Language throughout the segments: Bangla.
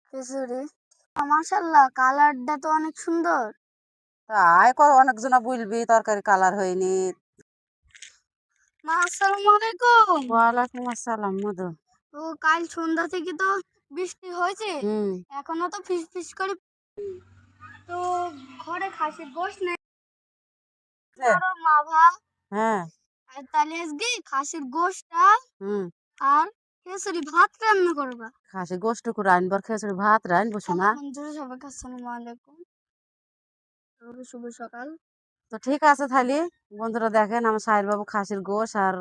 খিচুড়ি। মাশাআল্লাহ, কালারটা তো অনেক সুন্দর। তাই অনেকজনা বলবি তরকারি কালার হয়নি। মা, আসসালামু আলাইকুম। ওয়ালাইকুম আসসালাম মধু। তো কাল সন্ধ্যা থেকে তো বৃষ্টি হয়েছে, হুম। এখনো তো ফিস ফিস করে। তো ঘরে খাসির গোশত নেই, ধরো মাভা। হ্যাঁ। আর তাহলে আজকে খাসির গোশতটা হুম। আর খিচুড়ি ভাত রান্না করবা। খাসি গোষ্ঠ করে আনবার খেয়েছে ভাত রানবো শোনা। বন্ধুরা, সবাইকে আসসালামু আলাইকুম, শুভ সকাল। তো ঠিক আছে তাহলে বন্ধুরা, দেখেন আমার সাহের বাবু খাসির গোশ আর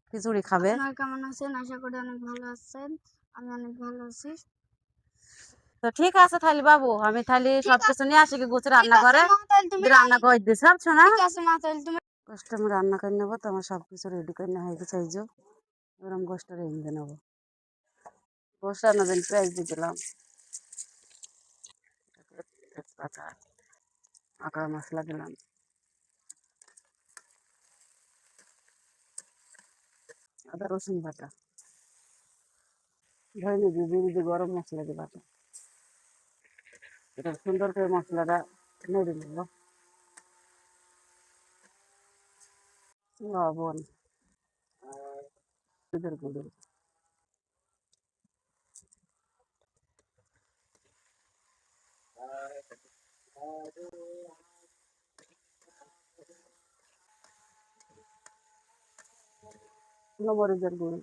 খিচুড়ি খাবে। আপনারা কেমন আছেন? আশা করি অনেক ভালো আছেন। আমি অনেক ভালো আছি। তো ঠিক আছে তাহলে বাবু, আমি তাহলে সবকিছু নিয়ে আসি গোছে ঠিক রান্না আছে করে। মা, তাহলে তুমি রান্না করে দিস সব শোনা। ঠিক আছে মা, তাহলে তুমি গোষ্ঠ আমি রান্না করে নেবো, তো আমার সবকিছু রেডি করে নেওয়া হয়ে গেছে। এই যে এবার আমি গোষ্ঠটা রেঁধে নেবো। গোষ্ঠ রান্না দিন পেঁয়াজ দিয়ে দিলাম, তেজপাতা, আঁকড়া মশলা দিলাম, আদা রসুন বাটা, ধরে দিয়ে গরম মশলা দিয়ে বাটা। এটা সুন্দর করে মশলাটা নেড়ে নেব। লবণ, গুঁড়ো, মরিচের গুঁড়ো।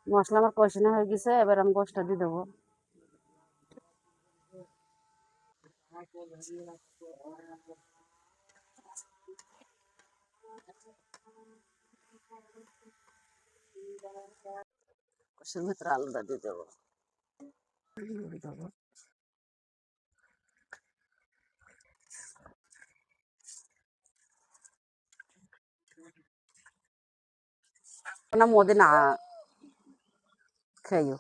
মশলা আমার কষানো হয়ে গেছে, এবার আমি গোশটা দিয়ে দেবো। কষের ভিতরে আলুটা দিয়ে দেবো। না মোদে না খাইও।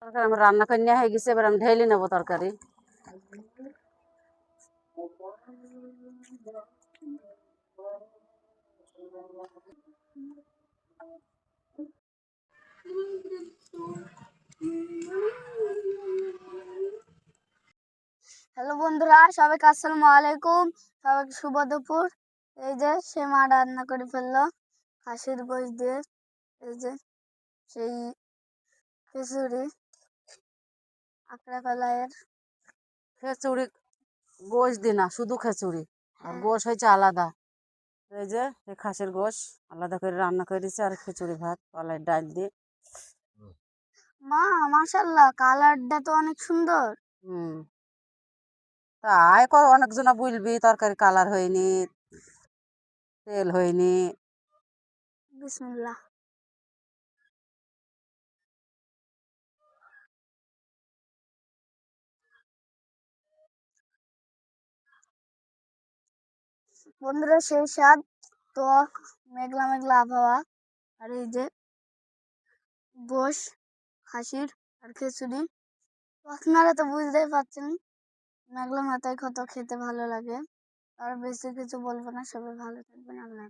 তরকারি আমার রান্না করে নেওয়া হয়ে গেছে, এবার আমি ঢেলে নেবো তরকারি। হ্যালো বন্ধুরা, সবাইকে আসসালামু আলাইকুম, সবাইকে শুভ দুপুর। এই যে সে মা রান্না করে ফেললো খাসির গোশ দিয়ে। এই যে সেই খিচুড়ি, আকড়া কলাইয়ের। খিচুড়ি গোশ দিই না, শুধু খিচুড়ি, আর গোশ হয়েছে আলাদা। এই যে এই খাসির গোশ আলাদা করে রান্না করে দিচ্ছে, আর খিচুড়ি ভাত কলাই ডাল দিয়ে। মা, মাশাআল্লাহ, কালারটা তো অনেক সুন্দর। হুম। তাই অনেকজনা বলবি তরকারি কালার হয়নি, তেল হয়নি। বিসমিল্লাহ। বন্ধুরা, সেই স্বাদ তো, মেঘলা মেঘলা আবহাওয়া, আর এই যে গোশ খাসির আর খিচুড়ি। আপনারা তো বুঝতেই পারছেন মেঘলা মাথায় কত খেতে ভালো লাগে। আর বেশি কিছু বলবো না, সবাই ভালো থাকবেন। আল্লাহ।